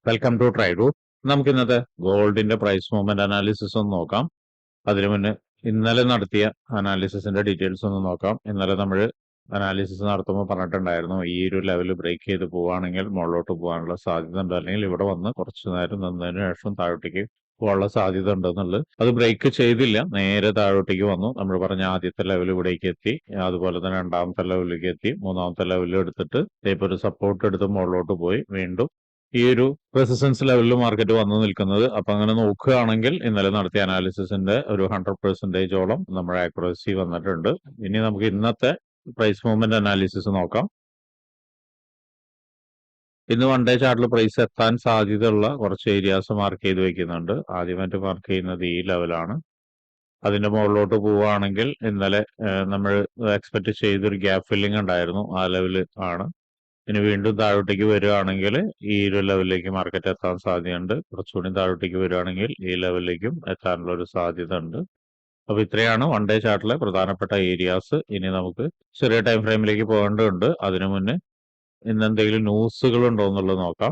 Welcome to ട്രൈഡു. നമുക്ക് ഇന്നത്തെ ഗോൾഡിന്റെ പ്രൈസ് മൂവ്മെന്റ് അനാലിസിസ് ഒന്ന് നോക്കാം. അതിനു മുന്നേ ഇന്നലെ നടത്തിയ അനാലിസിസിന്റെ ഡീറ്റെയിൽസ് ഒന്ന് നോക്കാം. ഇന്നലെ നമ്മൾ അനാലിസിസ് നടത്തുമ്പോൾ പറഞ്ഞിട്ടുണ്ടായിരുന്നു ഈ ഒരു ലെവൽ ബ്രേക്ക് ചെയ്ത് പോവുകയാണെങ്കിൽ മുകളിലോട്ട് പോകാനുള്ള സാധ്യത ഉണ്ട്, അല്ലെങ്കിൽ ഇവിടെ വന്ന് കുറച്ചു നേരം നിന്നതിന് ശേഷം താഴോട്ടേക്ക് പോകാനുള്ള സാധ്യത ഉണ്ടെന്നുള്ളത്. അത് ബ്രേക്ക് ചെയ്തില്ല, നേരെ താഴോട്ടേക്ക് വന്നു. നമ്മൾ പറഞ്ഞ ആദ്യത്തെ ലെവൽ ഇവിടേക്ക് എത്തി, അതുപോലെ തന്നെ രണ്ടാമത്തെ ലെവലിലേക്ക് എത്തി, മൂന്നാമത്തെ ലെവലിൽ എടുത്തിട്ട് ഇപ്പൊ ഒരു സപ്പോർട്ട് എടുത്ത് മുകളിലോട്ട് പോയി വീണ്ടും ഈ ഒരു റെസിസ്റ്റൻസ് ലെവലിൽ മാർക്കറ്റ് വന്നു നിൽക്കുന്നത്. അപ്പൊ അങ്ങനെ നോക്കുകയാണെങ്കിൽ ഇന്നലെ നടത്തിയ അനാലിസിസിന്റെ ഒരു 100%ഓളം നമ്മുടെ ആക്യുറസി വന്നിട്ടുണ്ട്. ഇനി നമുക്ക് ഇന്നത്തെ പ്രൈസ് മൂവ്മെന്റ് അനാലിസിസ് നോക്കാം. ഇന്ന് വൺ ഡേ ചാർട്ടിൽ പ്രൈസ് എത്താൻ സാധ്യതയുള്ള കുറച്ച് ഏരിയാസ് മാർക്ക് ചെയ്ത് വെക്കുന്നുണ്ട്. ആദ്യമായിട്ട് മാർക്ക് ചെയ്യുന്നത് ഈ ലെവലാണ്. അതിന്റെ മുകളിലോട്ട് പോവുകയാണെങ്കിൽ ഇന്നലെ നമ്മൾ എക്സ്പെക്ട് ചെയ്തൊരു ഗ്യാപ്പ് ഫില്ലിംഗ് ഉണ്ടായിരുന്നു, ആ ലെവൽ ആണ്. ഇനി വീണ്ടും താഴോട്ടേക്ക് വരികയാണെങ്കിൽ ഈ ഒരു ലെവലിലേക്ക് മാർക്കറ്റ് എത്താൻ സാധ്യതയുണ്ട്. കുറച്ചുകൂടി താഴോട്ടേക്ക് വരികയാണെങ്കിൽ ഈ ലെവലിലേക്കും എത്താനുള്ള ഒരു സാധ്യത ഉണ്ട്. അപ്പൊ ഇത്രയാണ് വൺ ഡേ ചാർട്ടിലെ പ്രധാനപ്പെട്ട ഏരിയാസ്. ഇനി നമുക്ക് ചെറിയ ടൈം ഫ്രെയിമിലേക്ക് പോകേണ്ടതുണ്ട്. അതിനു മുന്നേ ഇന്ന് എന്തെങ്കിലും ന്യൂസുകൾ ഉണ്ടോ എന്നുള്ളത് നോക്കാം.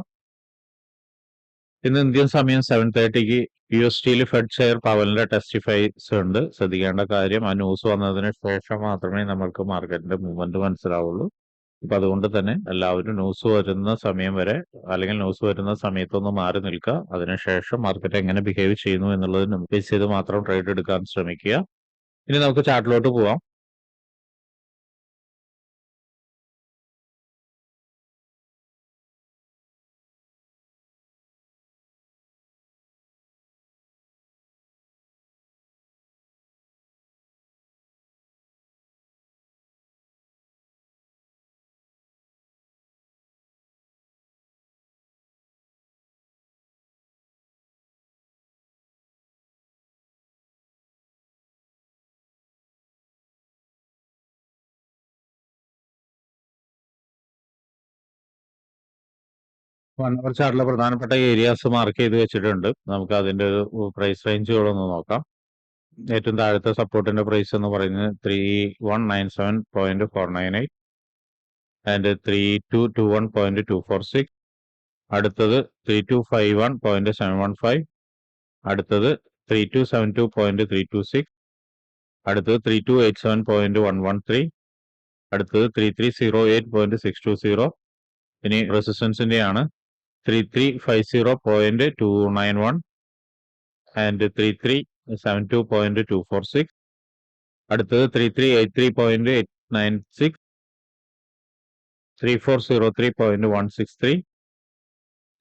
ഇന്ന് ഇന്ത്യൻ സമയം 7:30 USDയിൽ ഫെഡ് ചെയർ പവലിന്റെ ടെസ്റ്റിഫൈസ് ഉണ്ട്. ശ്രദ്ധിക്കേണ്ട കാര്യം, ആ ന്യൂസ് വന്നതിന് ശേഷം മാത്രമേ നമ്മൾക്ക് മാർക്കറ്റിന്റെ മൂവ്മെന്റ് മനസ്സിലാവുള്ളൂ. അപ്പൊ അതുകൊണ്ട് തന്നെ എല്ലാവരും ന്യൂസ് വരുന്ന സമയം വരെ, അല്ലെങ്കിൽ ന്യൂസ് വരുന്ന സമയത്തൊന്ന് മാറി നിൽക്കുക. അതിനുശേഷം മാർക്കറ്റ് എങ്ങനെ ബിഹേവ് ചെയ്യുന്നു എന്നുള്ളത് ബേസ് ചെയ്ത് മാത്രം ട്രേഡ് എടുക്കാൻ ശ്രമിക്കുക. ഇനി നമുക്ക് ചാർട്ടിലോട്ട് പോവാം. വൺ അവർ ചാർട്ടിലെ പ്രധാനപ്പെട്ട ഏരിയാസ് മാർക്ക് ചെയ്ത് വെച്ചിട്ടുണ്ട്. നമുക്ക് അതിന്റെ ഒരു പ്രൈസ് റേഞ്ചുകളൊന്ന് നോക്കാം. ഏറ്റവും താഴത്തെ സപ്പോർട്ടിന്റെ പ്രൈസ് എന്ന് പറയുന്നത് 3197.498 ആൻഡ് 3221.246. അടുത്തത് 3251.715. അടുത്തത് 3272.326. അടുത്തത് 3287.113. അടുത്തത് 3308.620. ഇനി റെസിസ്റ്റൻസിന്റെ ആണ് 3350.291 ആൻഡ് 3372.246. അടുത്തത് 3383.896, 3403.163,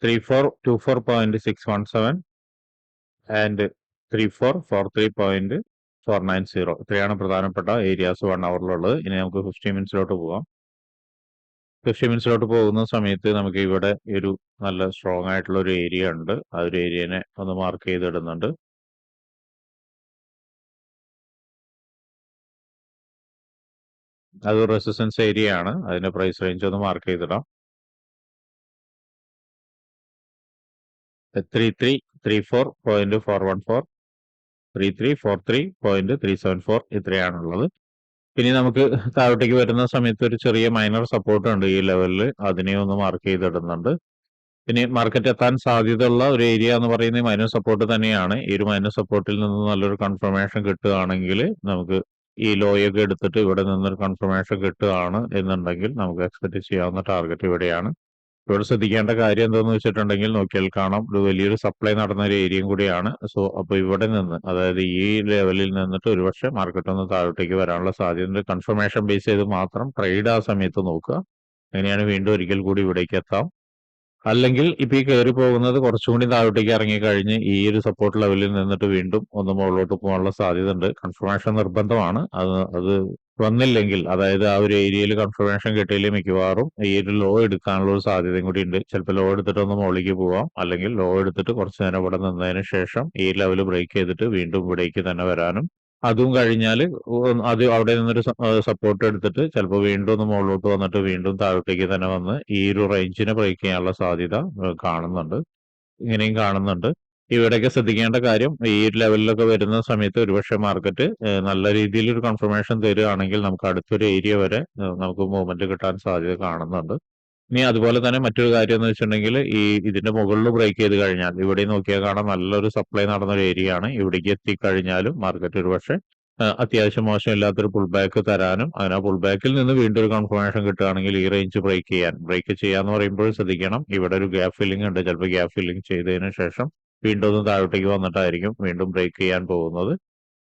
3424.617 ആൻഡ് 3443.490. ഇത്രയാണ് പ്രധാനപ്പെട്ട ഏരിയാസ് 1 അവറിലുള്ളത്. ഇനി നമുക്ക് 50 മിനിറ്റ്സിലോട്ട് പോകാം. 50 മിനിറ്റ്സിലോട്ട് പോകുന്ന സമയത്ത് നമുക്ക് ഇവിടെ ഒരു നല്ല സ്ട്രോങ് ആയിട്ടുള്ള ഒരു ഏരിയ ഉണ്ട്. ആ ഒരു ഏരിയനെ ഒന്ന് മാർക്ക് ചെയ്തിടുന്നുണ്ട്. അത് റെസിസ്റ്റൻസ് ഏരിയ ആണ്. അതിന്റെ പ്രൈസ് റേഞ്ച് ഒന്ന് മാർക്ക് ചെയ്തിടാം. 3334.414, 3343.374 ഇത്രയാണുള്ളത്. ഇനി നമുക്ക് താഴോട്ടേക്ക് വരുന്ന സമയത്ത് ഒരു ചെറിയ മൈനർ സപ്പോർട്ട് ഉണ്ട് ഈ ലെവലിൽ, അതിനെ ഒന്ന് മാർക്ക് ചെയ്തിടുന്നുണ്ട്. ഇനി മാർക്കറ്റ് എത്താൻ സാധ്യതയുള്ള ഒരു ഏരിയ എന്ന് പറയുന്നത് മൈനർ സപ്പോർട്ട് തന്നെയാണ്. ഈ ഒരു മൈനർ സപ്പോർട്ടിൽ നിന്ന് നല്ലൊരു കൺഫർമേഷൻ കിട്ടുകയാണെങ്കിൽ, നമുക്ക് ഈ ലോയൊക്കെ എടുത്തിട്ട് ഇവിടെ നിന്നൊരു കൺഫർമേഷൻ കിട്ടുകയാണ് എന്നുണ്ടെങ്കിൽ നമുക്ക് എക്സ്പെക്ട് ചെയ്യാവുന്ന ടാർഗറ്റ് ഇവിടെയാണ്. ഇവിടെ ശ്രദ്ധിക്കേണ്ട കാര്യം എന്താണെന്ന് വെച്ചിട്ടുണ്ടെങ്കിൽ, നോക്കിയാൽ കാണാം ഒരു വലിയൊരു സപ്ലൈ നടന്ന ഒരു ഏരിയയും കൂടിയാണ്. സോ അപ്പൊ ഇവിടെ നിന്ന്, അതായത് ഈ ലെവലിൽ നിന്നിട്ട് ഒരുപക്ഷെ മാർക്കറ്റ് ഒന്ന് താഴോട്ടേക്ക് വരാനുള്ള സാധ്യത. കൺഫർമേഷൻ ബേസ് ചെയ്ത് മാത്രം ട്രേഡ് ആ സമയത്ത് നോക്കുക. അങ്ങനെയാണ് വീണ്ടും ഒരിക്കൽ കൂടി ഇവിടേക്ക് എത്താം. അല്ലെങ്കിൽ ഇപ്പൊ ഈ കയറി പോകുന്നത് കുറച്ചും കൂടി താഴോട്ടേക്ക് ഇറങ്ങി കഴിഞ്ഞ് ഈ ഒരു സപ്പോർട്ട് ലെവലിൽ നിന്നിട്ട് വീണ്ടും ഒന്ന് മുകളിലോട്ട് പോകാനുള്ള സാധ്യത ഉണ്ട്. കൺഫർമേഷൻ നിർബന്ധമാണ്. അത് വന്നില്ലെങ്കിൽ, അതായത് ആ ഒരു ഏരിയയിൽ കൺഫർമേഷൻ കിട്ടിയില്ലെങ്കിൽ മിക്കവാറും ഈ ഒരു ലോ എടുക്കാനുള്ള ഒരു സാധ്യതയും കൂടി ഉണ്ട്. ചിലപ്പോൾ ലോ എടുത്തിട്ട് ഒന്ന് മുകളിലേക്ക് പോവാം, അല്ലെങ്കിൽ ലോ എടുത്തിട്ട് കുറച്ചു നേരം ഇവിടെ നിന്നതിന് ശേഷം ഈ ലെവൽ ബ്രേക്ക് ചെയ്തിട്ട് വീണ്ടും ഇവിടേക്ക് തന്നെ വരാനും, അതും കഴിഞ്ഞാൽ അത് അവിടെ നിന്നൊരു സപ്പോർട്ട് എടുത്തിട്ട് ചിലപ്പോൾ വീണ്ടും ഒന്ന് മുകളിലോട്ട് വന്നിട്ട് വീണ്ടും താഴോട്ടേക്ക് തന്നെ വന്ന് ഈ ഒരു റേഞ്ചിനെ ബ്രേക്ക് ചെയ്യാനുള്ള സാധ്യത കാണുന്നുണ്ട്. ഇങ്ങനെയും കാണുന്നുണ്ട്. ഇവിടെയൊക്കെ ശ്രദ്ധിക്കേണ്ട കാര്യം, ഈ ലെവലിലൊക്കെ വരുന്ന സമയത്ത് ഒരുപക്ഷെ മാർക്കറ്റ് നല്ല രീതിയിൽ ഒരു കൺഫർമേഷൻ തരികയാണെങ്കിൽ നമുക്ക് അടുത്തൊരു ഏരിയ വരെ നമുക്ക് മൂവ്മെന്റ് കിട്ടാൻ സാധ്യത കാണുന്നുണ്ട്. ഇനി അതുപോലെ തന്നെ മറ്റൊരു കാര്യം എന്ന് വെച്ചിട്ടുണ്ടെങ്കിൽ ഇതിന്റെ മുകളിൽ ബ്രേക്ക് ചെയ്ത് കഴിഞ്ഞാൽ ഇവിടെ നോക്കിയാൽ കാണാം നല്ലൊരു സപ്ലൈ നടന്ന ഒരു ഏരിയ ആണ്. ഇവിടേക്ക് എത്തിക്കഴിഞ്ഞാലും മാർക്കറ്റ് ഒരു പക്ഷേ അത്യാവശ്യം മോശമില്ലാത്തൊരു പുൾ ബാക്ക് തരാനും അങ്ങനെ പുൾ ബാക്കിൽ നിന്ന് വീണ്ടും ഒരു കൺഫർമേഷൻ കിട്ടുകയാണെങ്കിൽ ഈ റേഞ്ച് ബ്രേക്ക് ചെയ്യാന്ന് പറയുമ്പോൾ ശ്രദ്ധിക്കണം. ഇവിടെ ഒരു ഗ്യാപ്പ് ഫില്ലിംഗ് ഉണ്ട്. ചിലപ്പോൾ ഗ്യാപ്പ് ഫില്ലിംഗ് ചെയ്തതിന് ശേഷം വീണ്ടും ഒന്ന് താഴോട്ടേക്ക് വന്നിട്ടായിരിക്കും വീണ്ടും ബ്രേക്ക് ചെയ്യാൻ പോകുന്നത്.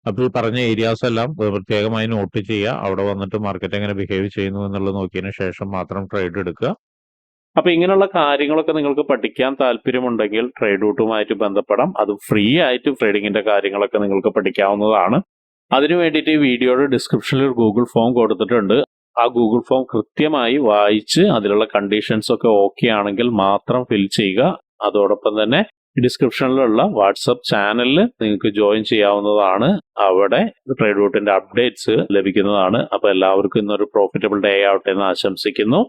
അപ്പോൾ ഈ പറഞ്ഞ ഏരിയാസ് എല്ലാം പ്രത്യേകമായി നോട്ട് ചെയ്യുക. അവിടെ വന്നിട്ട് മാർക്കറ്റ് എങ്ങനെ ബിഹേവ് ചെയ്യുന്നു എന്നുള്ളത് നോക്കിയതിന് ശേഷം മാത്രം ട്രേഡ് എടുക്കുക. അപ്പൊ ഇങ്ങനെയുള്ള കാര്യങ്ങളൊക്കെ നിങ്ങൾക്ക് പഠിക്കാൻ താല്പര്യമുണ്ടെങ്കിൽ ട്രേഡ് റൂട്ടുമായിട്ട് ബന്ധപ്പെടാം. അത് ഫ്രീ ആയിട്ട് ട്രേഡിങ്ങിന്റെ കാര്യങ്ങളൊക്കെ നിങ്ങൾക്ക് പഠിക്കാവുന്നതാണ്. അതിനു വേണ്ടിയിട്ട് ഈ വീഡിയോയുടെ ഡിസ്ക്രിപ്ഷനിൽ ഒരു ഗൂഗിൾ ഫോം കൊടുത്തിട്ടുണ്ട്. ആ ഗൂഗിൾ ഫോം കൃത്യമായി വായിച്ച് അതിലുള്ള കണ്ടീഷൻസ് ഒക്കെ ഓക്കെ ആണെങ്കിൽ മാത്രം ഫിൽ ചെയ്യുക. അതോടൊപ്പം തന്നെ ഡിസ്ക്രിപ്ഷനിലുള്ള വാട്സപ്പ് ചാനലിൽ നിങ്ങൾക്ക് ജോയിൻ ചെയ്യാവുന്നതാണ്. അവിടെ ട്രേഡ് റൂട്ടിന്റെ അപ്ഡേറ്റ്സ് ലഭിക്കുന്നതാണ്. അപ്പൊ എല്ലാവർക്കും ഇന്നൊരു പ്രോഫിറ്റബിൾ ഡേ ആവട്ടെ എന്ന് ആശംസിക്കുന്നു.